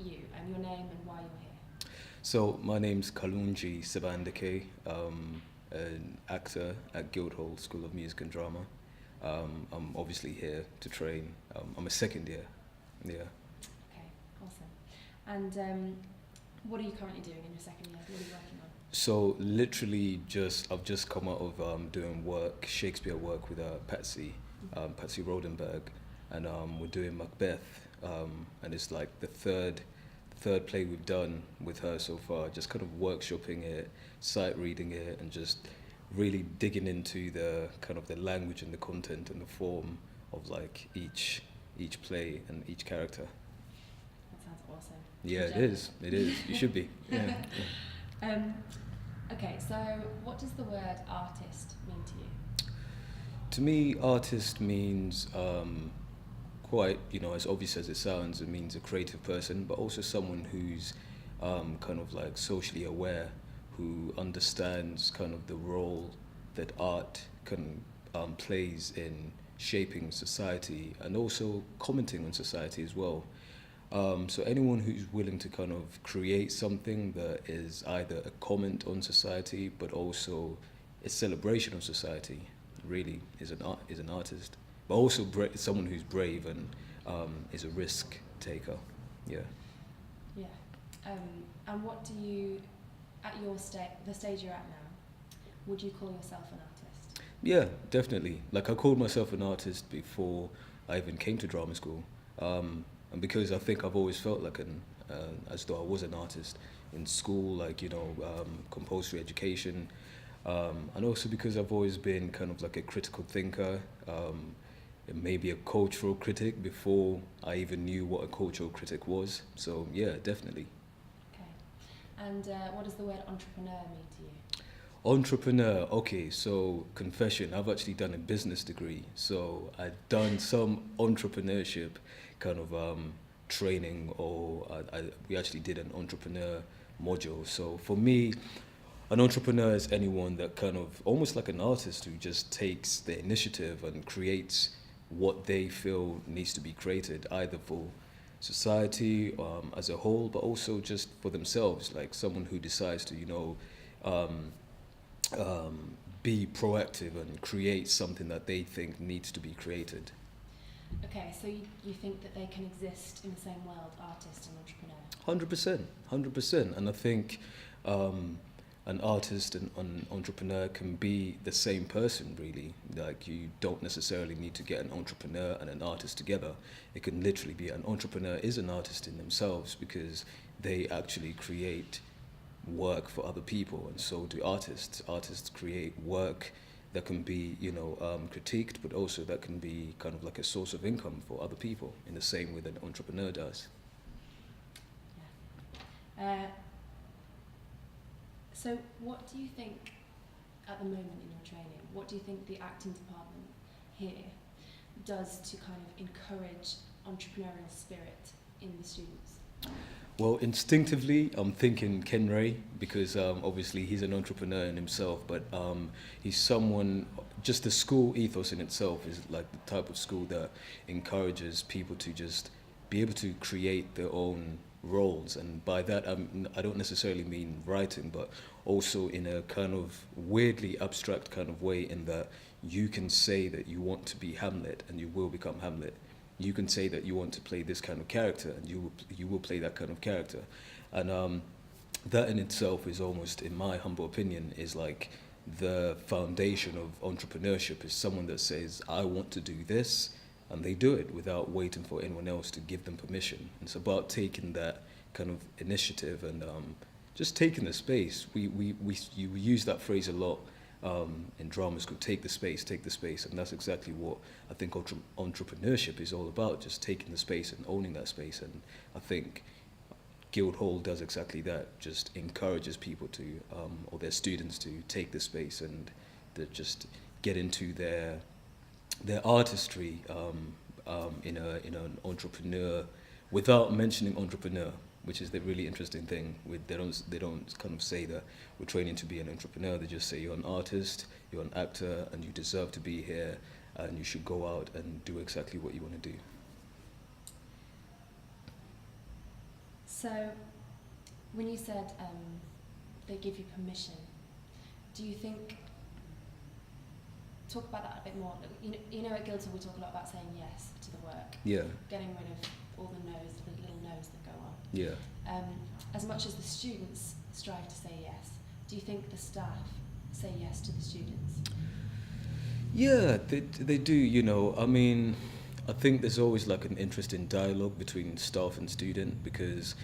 you and your name and why you're here. So my name's Kalungi Ssebandeke, an actor at Guildhall School of Music and Drama. I'm obviously here to train. I'm a second year. Yeah. Okay, awesome. And what are you currently doing in your second year? What are you working on? So literally, I've just come out of doing work, Shakespeare work with Patsy Rodenberg, and we're doing Macbeth, and it's like the third play we've done with her so far. Just kind of workshopping it, sight reading it, and just really digging into the kind of the language and the content and the form of like each play and each character. That sounds awesome. Yeah, I'm it jealous. is. It is. You should be. Yeah. Okay, so what does the word artist mean to you? To me, artist means quite, as obvious as it sounds, it means a creative person, but also someone who's kind of like socially aware, who understands kind of the role that art plays in shaping society and also commenting on society as well. So anyone who's willing to kind of create something that is either a comment on society, but also a celebration of society, really is an artist. But also someone who's brave and is a risk taker. Yeah. Yeah. And what do you, at your the stage you're at now, would you call yourself an artist? Yeah, definitely. Like I called myself an artist before I even came to drama school, and because I think I've always felt like as though I was an artist in school, like compulsory education, and also because I've always been kind of like a critical thinker, and maybe a cultural critic before I even knew what a cultural critic was. So yeah, definitely. Okay. And what does the word entrepreneur mean to you? Entrepreneur, okay, so confession, I've actually done a business degree. So I've done some entrepreneurship kind of training, or we actually did an entrepreneur module. So for me, an entrepreneur is anyone that kind of almost like an artist who just takes the initiative and creates what they feel needs to be created, either for society as a whole, but also just for themselves, like someone who decides to, um, be proactive and create something that they think needs to be created. Okay, so you think that they can exist in the same world, artist and entrepreneur? 100%, 100%. And I think an artist and an entrepreneur can be the same person, really. Like, you don't necessarily need to get an entrepreneur and an artist together. It can literally be an entrepreneur is an artist in themselves because they actually create work for other people, and so do artists. Artists create work that can be, critiqued, but also that can be kind of like a source of income for other people in the same way that an entrepreneur does. Yeah. So what do you think at the moment in your training, what do you think the acting department here does to kind of encourage entrepreneurial spirit in the students? Well, instinctively, I'm thinking Ken Ray because obviously he's an entrepreneur in himself, but he's someone, just the school ethos in itself is like the type of school that encourages people to just be able to create their own roles. And by that, I don't necessarily mean writing, but also in a kind of weirdly abstract kind of way, in that you can say that you want to be Hamlet and you will become Hamlet. You can say that you want to play this kind of character, and you will play that kind of character, and that in itself is almost, in my humble opinion, is like the foundation of entrepreneurship. Is someone that says, "I want to do this," and they do it without waiting for anyone else to give them permission. It's about taking that kind of initiative and just taking the space. You use that phrase a lot in drama school, take the space, and that's exactly what I think entrepreneurship is all about, just taking the space and owning that space. And I think Guildhall does exactly that, just encourages people to, or their students to take the space and to just get into their artistry in an entrepreneur, without mentioning entrepreneur, which is the really interesting thing. They don't kind of say that we're training to be an entrepreneur. They just say you're an artist, you're an actor, and you deserve to be here, and you should go out and do exactly what you want to do. So, when you said they give you permission, do you think, talk about that a bit more, you know at Guildhall we talk a lot about saying yes to the work, Yeah, getting rid of all the no's, the little no's that go on. yeah. As much as the students strive to say yes, do you think the staff say yes to the students? Yeah, they do, you know. I mean, I think there's always like an interesting dialogue between staff and student because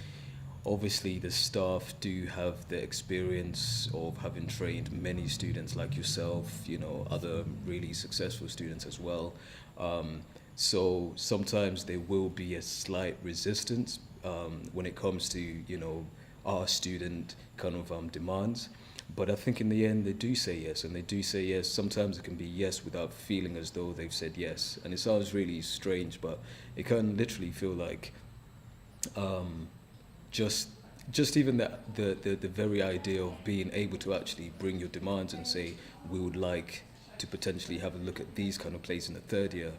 obviously the staff do have the experience of having trained many students like yourself, you know, other really successful students as well. So sometimes there will be a slight resistance when it comes to, you know, our student kind of demands. But I think in the end they do say yes, and they do say yes. Sometimes it can be yes without feeling as though they've said yes. And it sounds really strange, but it can literally feel like just even the very idea of being able to actually bring your demands and say we would like to potentially have a look at these kind of places in the third year,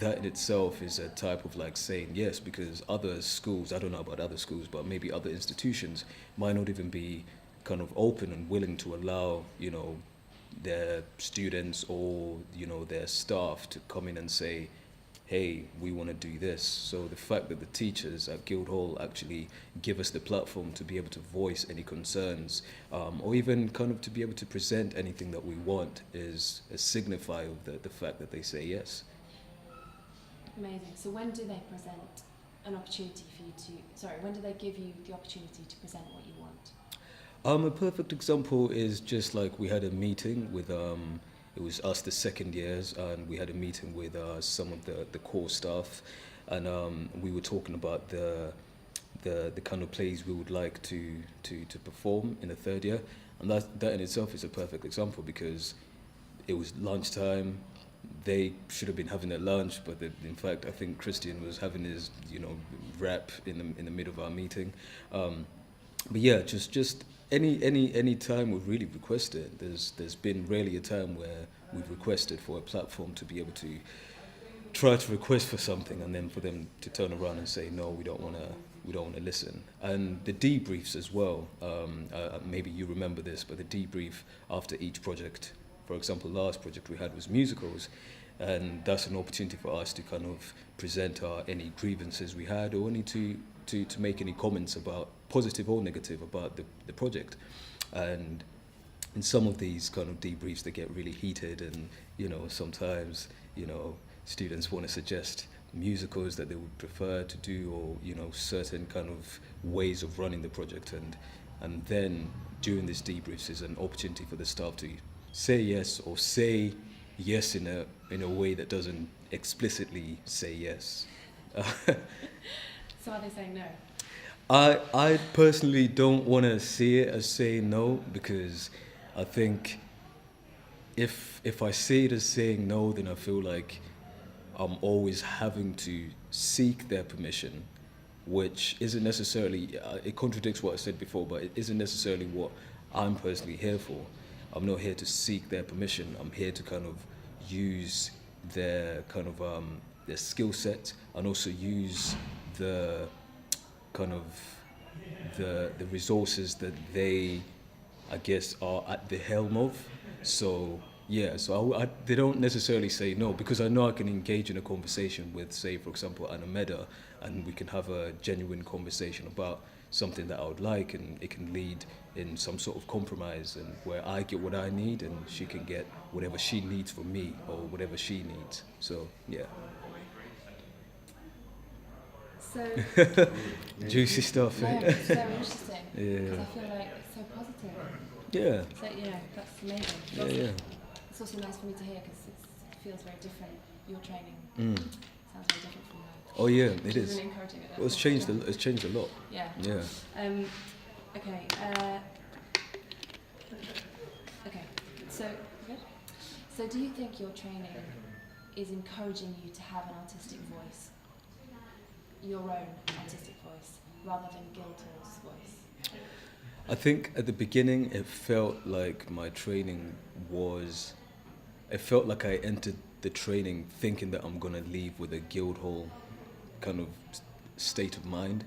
that in itself is a type of like saying yes, because other schools, I don't know about other schools, but maybe other institutions might not even be kind of open and willing to allow, you know, their students or, you know, their staff to come in and say, hey, we want to do this. So the fact that the teachers at Guildhall actually give us the platform to be able to voice any concerns, or even kind of to be able to present anything that we want, is a signifier of the fact that they say yes. Amazing. So when do they present an opportunity for you to, when do they give you the opportunity to present what you want? A perfect example is just like we had a meeting with, it was us, the second years, and we had a meeting with some of the core staff, and we were talking about the kind of plays we would like to perform in the third year, and that in itself is a perfect example because it was lunchtime. They should have been having their lunch, but in fact, I think Christian was having his, you know, rap in the middle of our meeting. But yeah, just any time we've really requested. There's been rarely a time where we've requested for a platform to be able to try to request for something and then for them to turn around and say no, we don't want to listen. And the debriefs as well. Maybe you remember this, but the debrief after each project. For example, last project we had was musicals, and that's an opportunity for us to kind of present any grievances we had or any to make any comments about, positive or negative, about the project. And in some of these kind of debriefs, they get really heated, and, you know, sometimes, you know, students want to suggest musicals that they would prefer to do, or, you know, certain kind of ways of running the project. And then during these debriefs is an opportunity for the staff to say yes, or say yes in a way that doesn't explicitly say yes. So are they saying no? I personally don't want to see it as saying no, because I think if I see it as saying no, then I feel like I'm always having to seek their permission, which isn't necessarily, it contradicts what I said before, but it isn't necessarily what I'm personally here for. I'm not here to seek their permission. I'm here to kind of use their kind of their skill set, and also use the kind of the resources that they, I guess, are at the helm of. So yeah, so they don't necessarily say no, because I know I can engage in a conversation with, say, for example, Anna Meda, and we can have a genuine conversation about something that I would like, and it can lead in some sort of compromise, and where I get what I need and she can get whatever she needs from me, or whatever she needs. So yeah. So Juicy stuff. no, it's so interesting. Yeah. Because I feel like it's so positive. Yeah. So yeah, that's amazing. Yeah. It's also nice for me to hear because it feels very different. Your training sounds very different from mine. Oh yeah, it Which is. really encouraging. Well, it's changed. It's changed a lot. Yeah. Yeah. Okay. Okay. So good. So do you think your training is encouraging you to have an artistic voice, your own artistic voice, rather than Guildhall's voice? I think at the beginning it felt like my training was, it felt like I entered the training thinking that I'm gonna leave with a Guildhall kind of state of mind.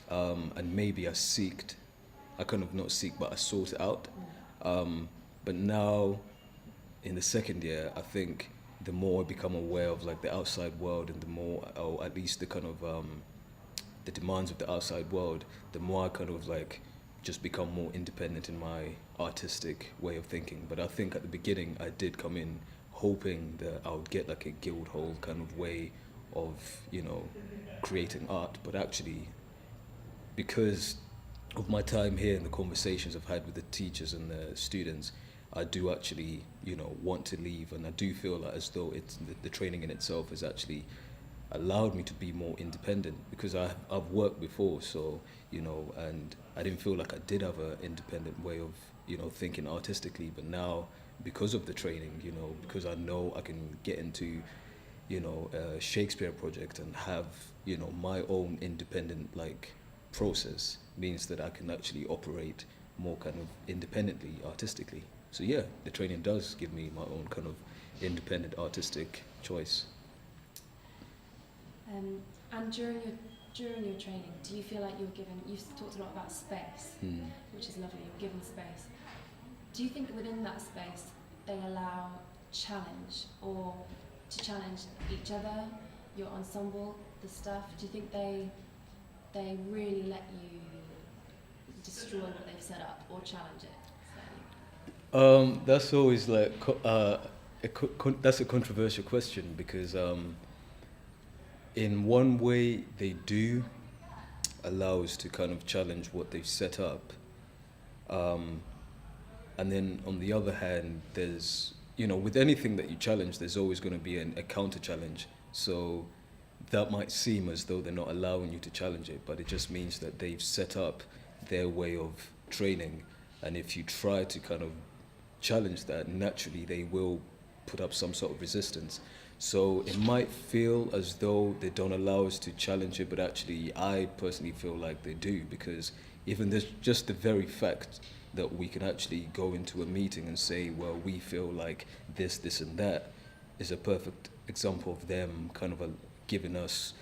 and maybe I kind of not seek, but I sought it out. But now, in the second year, I think the more I become aware of like the outside world, and the more, or at least the kind of the demands of the outside world, the more I kind of like just become more independent in my artistic way of thinking. But I think at the beginning I did come in hoping that I would get like a guild hall kind of way of, creating art. But actually, because of my time here and the conversations I've had with the teachers and the students, I do actually, want to leave, and I do feel like as though it's the training in itself has actually allowed me to be more independent, because I've worked before, so and I didn't feel like I did have an independent way of thinking artistically. But now, because of the training, because I know I can get into a Shakespeare project and have my own independent like process, means that I can actually operate more kind of independently artistically. So yeah, the training does give me my own kind of independent artistic choice. And during your training, do you feel like you've talked a lot about space, which is lovely, you're given space. Do you think within that space they allow challenge, or to challenge each other, your ensemble, the stuff? Do you think they really let you destroy what they've set up or challenge it? That's always like that's a controversial question, because in one way they do allow us to kind of challenge what they've set up, and then on the other hand, there's with anything that you challenge, there's always going to be a counter challenge. So that might seem as though they're not allowing you to challenge it, but it just means that they've set up their way of training, and if you try to kind of challenge that, naturally they will put up some sort of resistance. So it might feel as though they don't allow us to challenge it, but actually I personally feel like they do, because even there's just the very fact that we can actually go into a meeting and say, well, we feel like this and that, is a perfect example of them kind of giving us,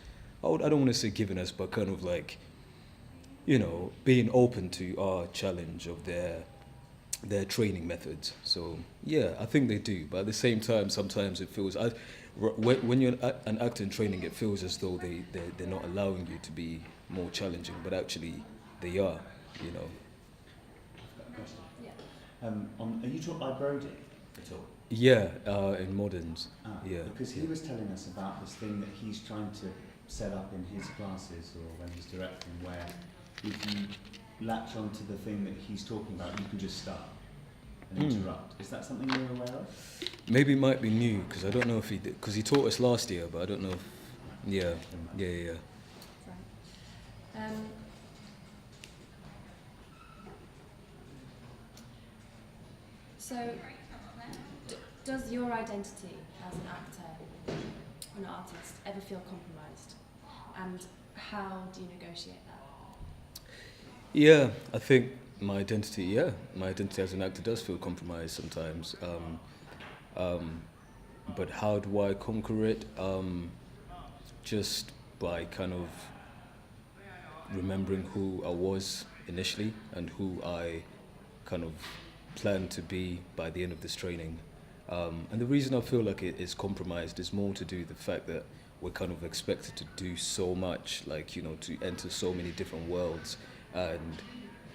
I don't want to say giving us, but kind of like, being open to our challenge of their training methods. So yeah, I think they do, but at the same time, sometimes it feels when you're an actor in training, it feels as though they're not allowing you to be more challenging, but actually they are. Yeah. Are you taught by Brody at all? Yeah, in moderns. Yeah, because he was telling us about this thing that he's trying to set up in his classes, or when he's directing, where if you latch onto the thing that he's talking about, you can just start and interrupt. Is that something you're aware of? Maybe it might be new, because I don't know if he did, because he taught us last year, but I don't know if, yeah. Right. So, does your identity as an actor, an artist, ever feel compromised? And how do you negotiate that? Yeah, I think my identity as an actor does feel compromised sometimes. But how do I conquer it? Just by kind of remembering who I was initially and who I kind of plan to be by the end of this training. And the reason I feel like it is compromised is more to do with the fact that we're kind of expected to do so much, like, to enter so many different worlds. And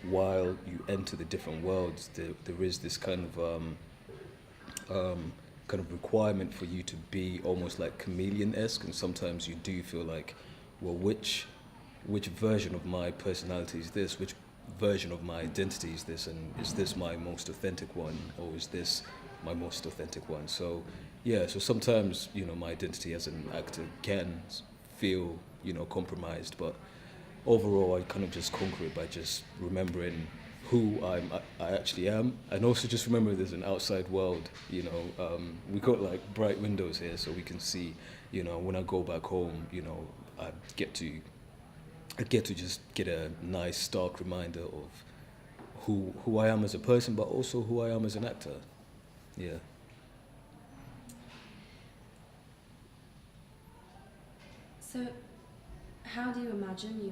while you enter the different worlds, there is this kind of requirement for you to be almost like chameleon-esque, and sometimes you do feel like, well, which version of my personality is this? Which version of my identity is this? And is this my most authentic one, or is this my most authentic one? So yeah, so sometimes my identity as an actor can feel compromised, but overall I kind of just conquer it by just remembering who I actually am, and also just remember there's an outside world. We got like bright windows here, so we can see. When I go back home, I get to just get a nice stark reminder of who I am as a person, but also who I am as an actor. Yeah. So, how do you imagine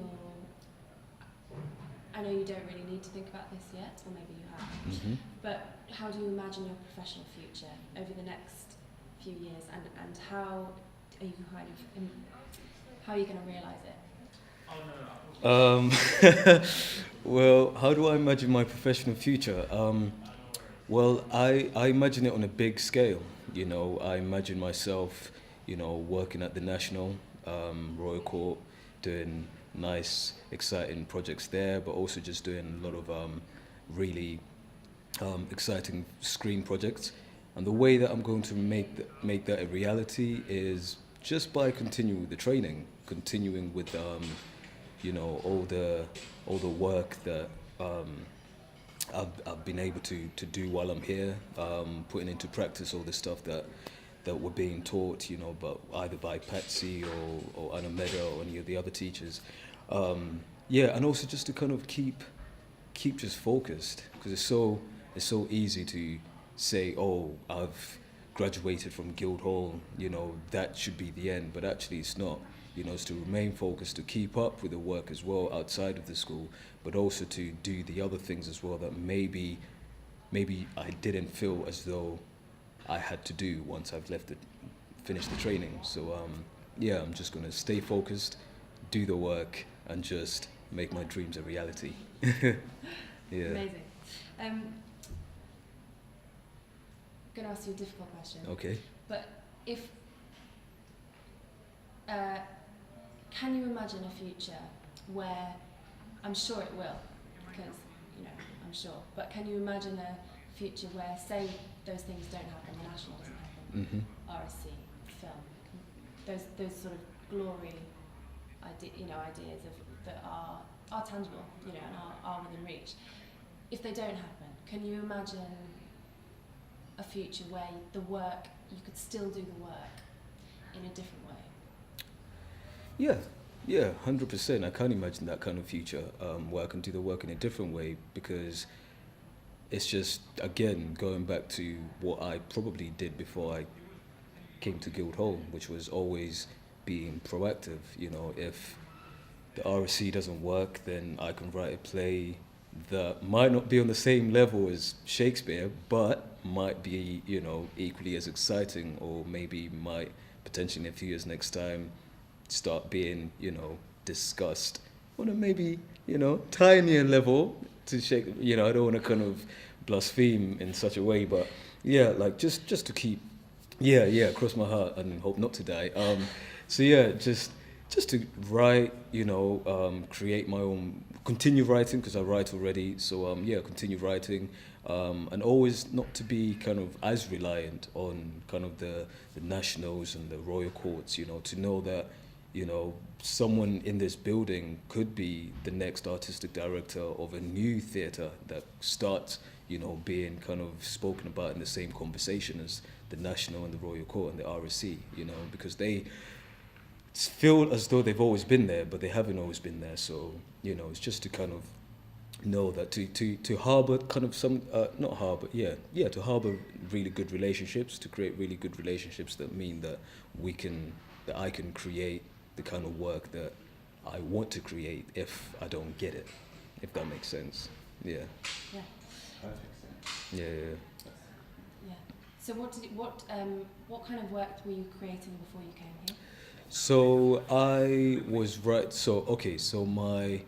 I know you don't really need to think about this yet, or maybe you have, Hmm. but how do you imagine your professional future over the next few years, and how are you how are you going to realise it? Well, how do I imagine my professional future? Well, I imagine it on a big scale. You know, I imagine myself, you know, working at the National, Royal Court, doing nice, exciting projects there, but also just doing a lot of really exciting screen projects. And the way that I'm going to make that a reality is just by continuing with the training, continuing with you know, all the work that I've been able to do while I'm here, putting into practice all the stuff that we're being taught, you know, but either by Patsy or Anna Meda or any of the other teachers. Yeah, and also just to kind of keep just focused, because it's so easy to say, oh, I've graduated from Guildhall, you know, that should be the end, but actually it's not. You know, it's to remain focused, to keep up with the work as well outside of the school, but also to do the other things as well that maybe I didn't feel as though I had to do once I've finished the training. So yeah, I'm just gonna stay focused, do the work, and just make my dreams a reality. Yeah. Amazing. I'm going to ask you a difficult question. Okay. But if can you imagine a future where, I'm sure it will, because, you know, I'm sure, but can you imagine a future where, say, those things don't happen, the National doesn't happen, Mm-hmm. RSC, film, those sort of glory, ideas that are tangible, you know, and are within reach. If they don't happen, can you imagine a future where you could still do the work in a different way? Yeah, 100%. I can't imagine that kind of future where I can do the work in a different way, because it's just, again, going back to what I probably did before I came to Guildhall, which was always being proactive. You know, if the RSC doesn't work, then I can write a play that might not be on the same level as Shakespeare, but might be, you know, equally as exciting, or maybe might potentially in a few years next time start being, you know, discussed on a maybe, you know, tinier level to shake, you know, I don't want to kind of blaspheme in such a way, but yeah, like just to keep, yeah, cross my heart and hope not to die. So yeah, just to write, you know, create my own, continue writing, because I write already. So yeah, continue writing, and always not to be kind of as reliant on kind of the nationals and the royal courts. You know, to know that, you know, someone in this building could be the next artistic director of a new theatre that starts, you know, being kind of spoken about in the same conversation as the National and the Royal Court and the RSC, you know, because they feel as though they've always been there, but they haven't always been there. So, you know, it's just to kind of know that to harbour kind of some, not harbour, yeah, to harbour really good relationships, to create really good relationships that mean that that I can create the kind of work that I want to create if I don't get it, if that makes sense. Yeah. Yeah. Perfect sense. Yeah. Yeah. So what kind of work were you creating before you came here? So I was right. So my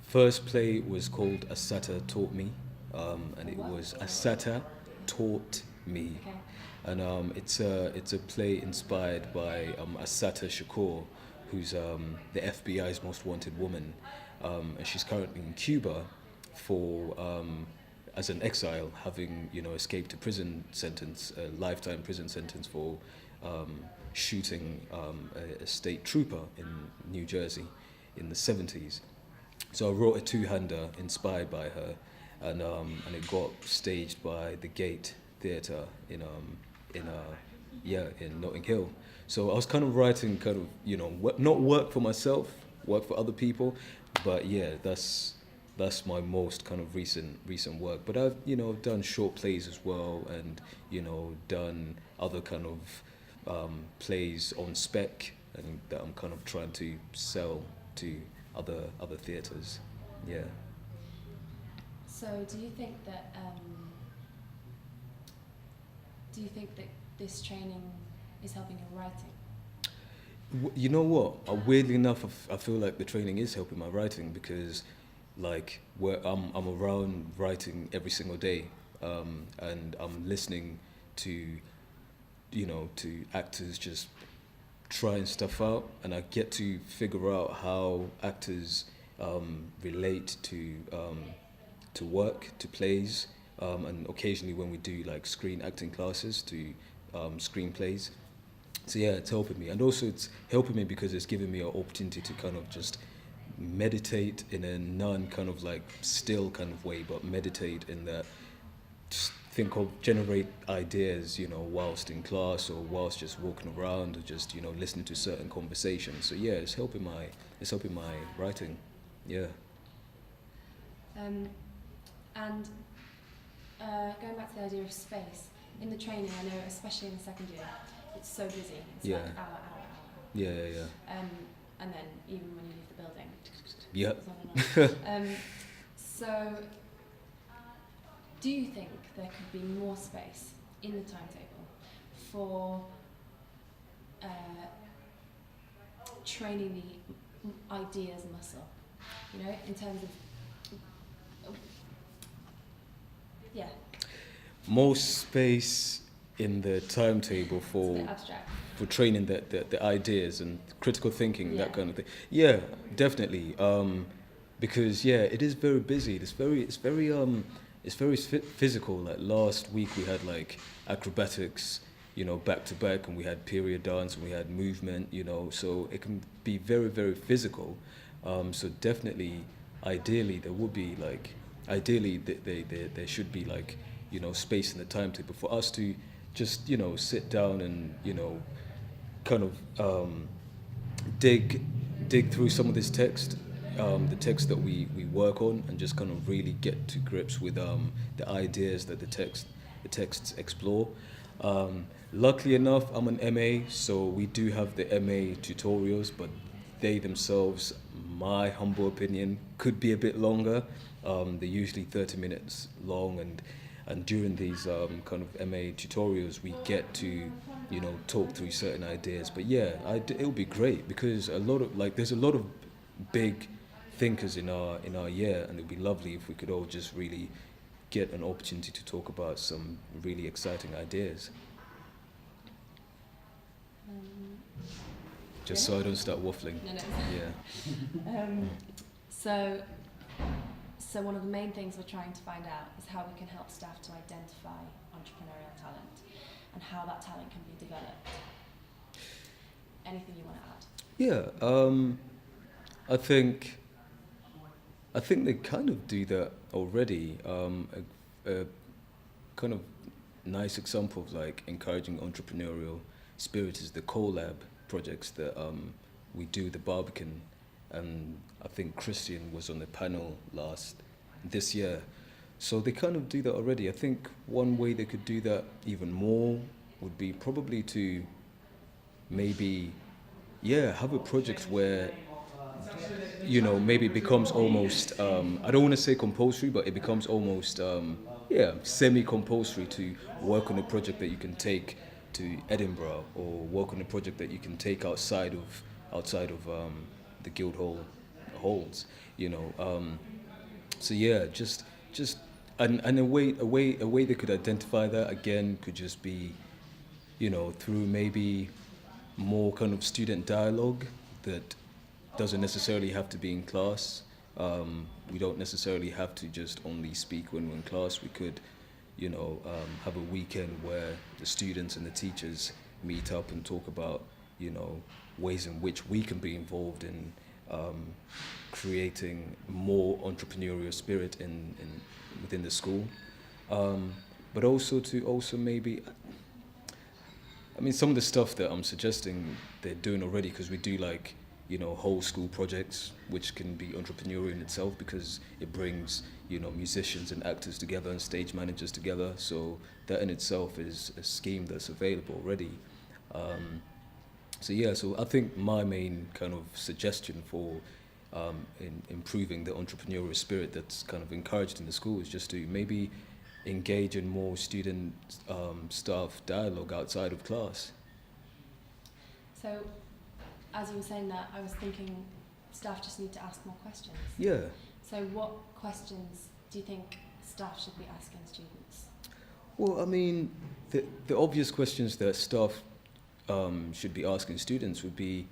first play was called A Satyr Taught Me, and it was A Satyr Taught Me, Okay. and it's a play inspired by Assata Shakur, who's the FBI's most wanted woman, and she's currently in Cuba for as an exile, having, you know, escaped a prison sentence, a lifetime prison sentence for shooting a state trooper in New Jersey in the 70s. So I wrote a two-hander inspired by her, and it got staged by the Gate Theatre in Notting Hill. So I was kind of writing kind of, you know, not work for myself, work for other people, but yeah, that's my most kind of recent work. But I've, you know, done short plays as well, and, you know, done other kind of plays on spec, and that I'm kind of trying to sell to other theatres. Yeah. So do you think that this training is helping your writing? You know what? Weirdly enough, I feel like the training is helping my writing because, like, I'm around writing every single day, and I'm listening to, to actors just trying stuff out, and I get to figure out how actors relate to work, to plays, and occasionally when we do like screen acting classes to screenplays. So yeah, it's helping me, and also it's helping me because it's giving me an opportunity to kind of just meditate in a non kind of like still kind of way, but meditate in that just think of generate ideas, whilst in class or whilst just walking around or just listening to certain conversations. So yeah, it's helping my writing. Yeah. And going back to the idea of space in the training, I know especially in the second year, it's so busy. It's Yeah. like hour. Yeah. And then even when you leave the building, Yep. it's on and on. So, do you think there could be more space in the timetable for training the ideas muscle? In terms of yeah, More space in the timetable it's a for bit abstract. training the ideas and critical thinking, Yeah. that kind of thing. Yeah, definitely. Because yeah, it is very busy. It's very physical. Like last week we had like acrobatics, back to back, and we had period dance and we had movement. So it can be very very physical. So definitely, ideally there would be like, there should be like, space in the timetable for us to just sit down and kind of dig through some of this text, the text that we work on, and just kind of really get to grips with the ideas that the texts explore. Luckily enough, I'm an MA, so we do have the MA tutorials, but they themselves, my humble opinion, could be a bit longer. They're usually 30 minutes long, and during these kind of MA tutorials, we get to talk through certain ideas. But yeah, it'll be great because there's a lot of big thinkers in our year, and it'd be lovely if we could all just really get an opportunity to talk about some really exciting ideas. Just so I don't start waffling. No. Yeah. So one of the main things we're trying to find out is how we can help staff to identify entrepreneurial talent and how that talent can be developed. Anything you want to add? Yeah, I think they kind of do that already. A kind of nice example of like encouraging entrepreneurial spirit is the collab projects that we do with the Barbican, and I think Christian was on the panel this year. So they kind of do that already. I think one way they could do that even more would be probably to maybe, have a project where, maybe it becomes almost, I don't want to say compulsory, but it becomes almost, semi-compulsory to work on a project that you can take to Edinburgh, or work on a project that you can take outside of the Guildhall holds, So yeah, just and a way they could identify that again could just be, through maybe more kind of student dialogue that doesn't necessarily have to be in class. We don't necessarily have to just only speak when we're in class. We could, have a weekend where the students and the teachers meet up and talk about, ways in which we can be involved in creating more entrepreneurial spirit within the school. But also maybe, I mean, some of the stuff that I'm suggesting they're doing already, because we do like, whole school projects, which can be entrepreneurial in itself because it brings, musicians and actors together and stage managers together. So that in itself is a scheme that's available already. So I think my main kind of suggestion for in improving the entrepreneurial spirit that's kind of encouraged in the schools, just to maybe engage in more student staff dialogue outside of class. So, as you were saying that, I was thinking staff just need to ask more questions. Yeah. So what questions do you think staff should be asking students? Well, I mean, the obvious questions that staff should be asking students would be,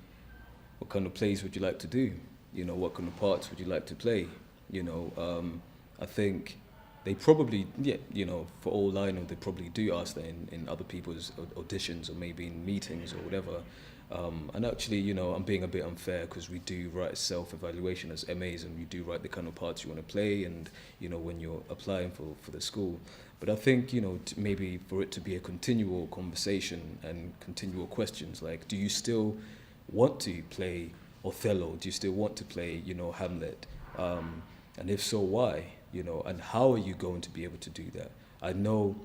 what kind of plays would you like to do? You know, what kind of parts would you like to play? You know, I think they probably, you know, for all I know, they probably do ask that in other people's auditions or maybe in meetings or whatever. And actually, you know, I'm being a bit unfair because we do write self-evaluation as MAs, and we do write the kind of parts you want to play and, you know, when you're applying for the school. But I think, you know, maybe for it to be a continual conversation and continual questions, like, do you still want to play Othello? Do you still want to play, you know, Hamlet? And if so, why? You know, and how are you going to be able to do that? I know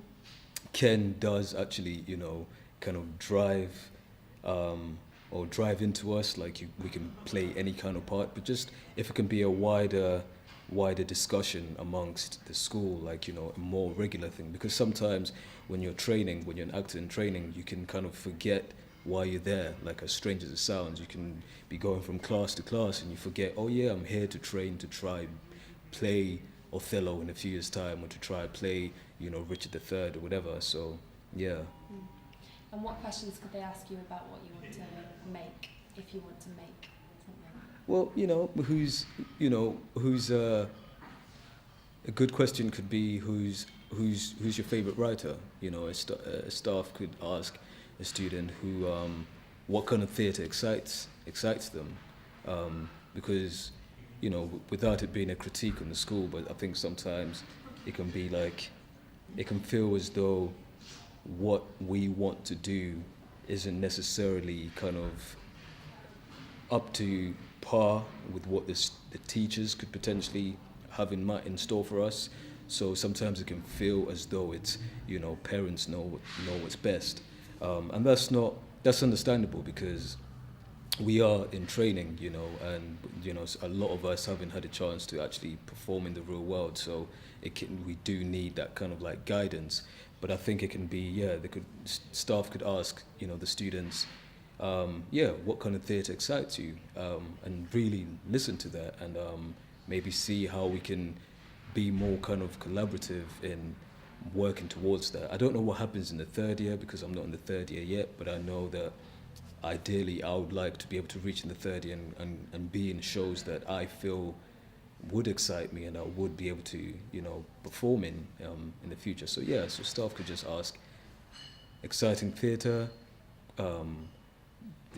Ken does actually, you know, kind of drive into us, like we can play any kind of part, but just if it can be a wider discussion amongst the school, like, you know, a more regular thing, because sometimes when you're an actor in training, you can kind of forget why you're there. Like, as strange as it sounds, you can be going from class to class and you forget, oh yeah, I'm here to train to try play Othello in a few years' time, or to try play, you know, Richard III or whatever. So yeah. And what questions could they ask you about what you want to make, if you want to make something? Well, you know, who's a good question could be who's your favorite writer. You know, a staff could ask a student who what kind of theatre excites them, because, you know, without it being a critique on the school, but I think sometimes it can be like, it can feel as though what we want to do isn't necessarily kind of up to par with what the teachers could potentially have in store for us. So sometimes it can feel as though it's, you know, parents know what's best, and that's understandable, because we are in training, you know, and, you know, a lot of us haven't had a chance to actually perform in the real world, so we do need that kind of like guidance. But I think it can be, staff could ask, you know, the students, what kind of theatre excites you, and really listen to that, and maybe see how we can be more kind of collaborative in working towards that. I don't know what happens in the third year, because I'm not in the third year yet, but I know that ideally I would like to be able to reach in the third year and be in shows that I feel would excite me and I would be able to, you know, perform in the future. So yeah, so staff could just ask exciting theatre,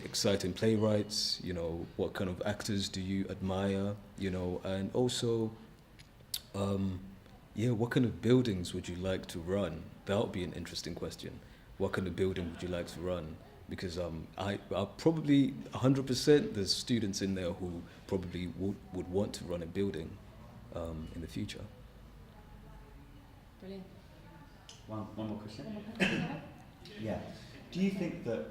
exciting playwrights, you know, what kind of actors do you admire, you know, and also, what kind of buildings would you like to run? That would be an interesting question. What kind of building would you like to run? Because I probably 100% there's students in there who probably would want to run a building in the future. Brilliant. One more question. Yeah. Do you think that,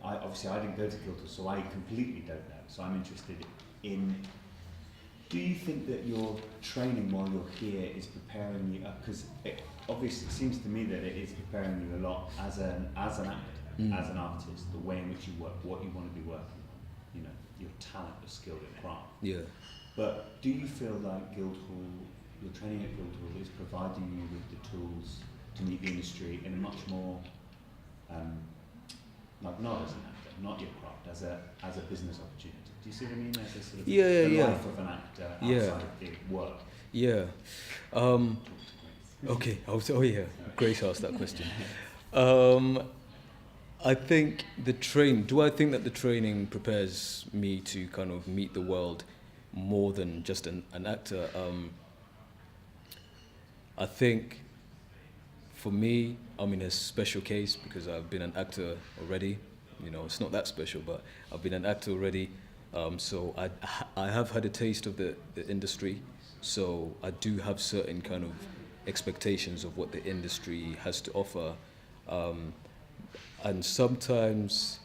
obviously I didn't go to Guildhall, so I completely don't know, so I'm interested in, do you think that your training while you're here is preparing you, because obviously it seems to me that it is preparing you a lot as an actor, as an artist, the way in which you work, what you want to be working on, you know, your talent, your skill, your craft. Yeah. But do you feel like Guildhall, your training at Guildhall is providing you with the tools to meet the industry in a much more, like, not as an actor, not your craft, as a business opportunity? Do you see what I mean? As a sort of the life of an actor outside of the work. Yeah. Okay. Grace asked that question. I think do I think that the training prepares me to kind of meet the world more than just an actor? I think for me, I'm in a special case because I've been an actor already. You know, it's not that special, but I've been an actor already. So I have had a taste of the industry. So I do have certain kind of expectations of what the industry has to offer. And sometimes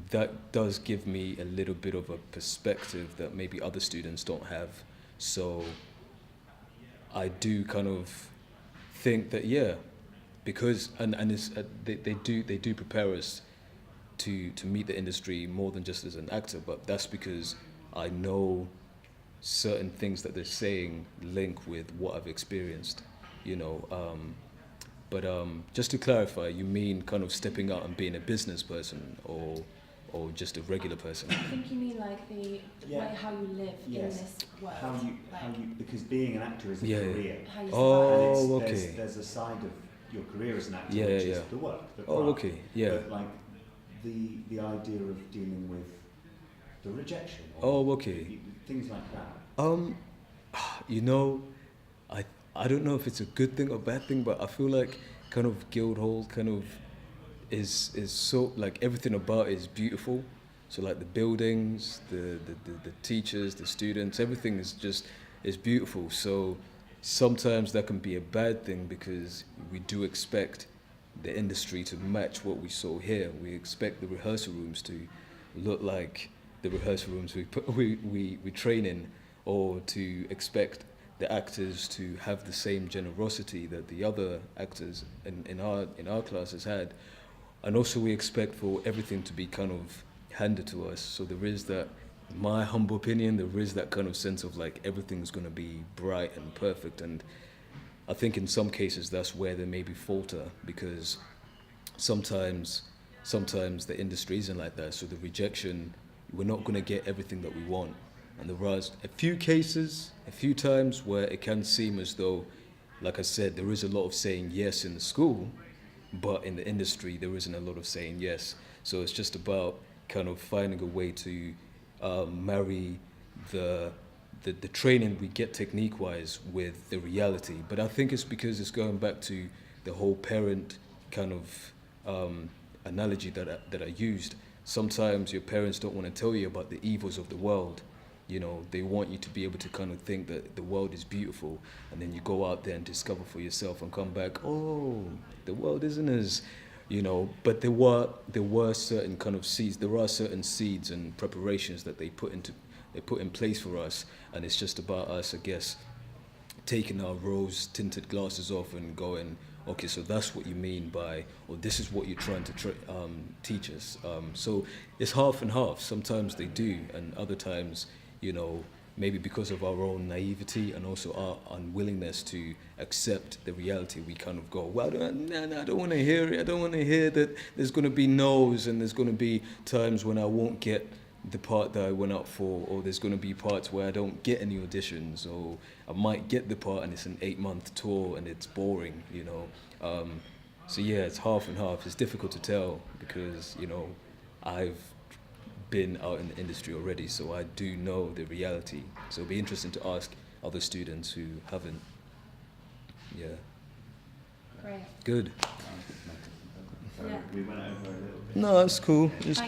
that does give me a little bit of a perspective that maybe other students don't have. So I do kind of think that, yeah, because and it's, they do prepare us to meet the industry more than just as an actor, but that's because I know certain things that they're saying link with what I've experienced, you know. But just to clarify, you mean kind of stepping out and being a business person, or just a regular person? I think you mean like the Yeah. way how you live in Yes. this world. How you, because being an actor is a Yeah. career. How you Oh, And okay. there's a side of your career as an actor Yeah, which yeah. is the work, the Oh, craft. okay, yeah. But like the idea of dealing with the rejection. Oh, okay. Things like that. You know, I don't know if it's a good thing or bad thing, but I feel like kind of Guildhall kind of is so, like, everything about it is beautiful. So like the buildings, the teachers, the students, everything is beautiful. So sometimes that can be a bad thing because we do expect the industry to match what we saw here. We expect the rehearsal rooms to look like the rehearsal rooms we train in, or to expect the actors to have the same generosity that the other actors in our classes had. And also we expect for everything to be kind of handed to us. So there is that, in my humble opinion, there is that kind of sense of like everything's going to be bright and perfect. And I think in some cases that's where they maybe falter, because sometimes the industry isn't like that. So the rejection, we're not going to get everything that we want. And there are a few cases, a few times where it can seem as though, like I said, there is a lot of saying yes in the school, but in the industry there isn't a lot of saying yes. So it's just about kind of finding a way to marry the training we get technique-wise with the reality. But I think it's because it's going back to the whole parent kind of analogy that I used. Sometimes your parents don't want to tell you about the evils of the world. You know, they want you to be able to kind of think that the world is beautiful, and then you go out there and discover for yourself and come back, oh, the world isn't as, you know. But there were certain kind of seeds. There are certain seeds and preparations that they put in place for us, and it's just about us, I guess, taking our rose-tinted glasses off and going, okay, so that's what you mean by, or this is what you're trying to teach us. So it's half and half. Sometimes they do, and other times, you know, maybe because of our own naivety and also our unwillingness to accept the reality, we kind of go, well, no, I don't want to hear it. I don't want to hear that there's going to be no's, and there's going to be times when I won't get the part that I went out for, or there's going to be parts where I don't get any auditions, or I might get the part and it's an 8-month tour and it's boring, you know. So yeah, it's half and half. It's difficult to tell because, you know, I've been out in the industry already, so I do know the reality. So it'll be interesting to ask other students who haven't. Yeah. Great. Good. So Yeah. we went over a little bit. No, it's cool. It's Thank cool.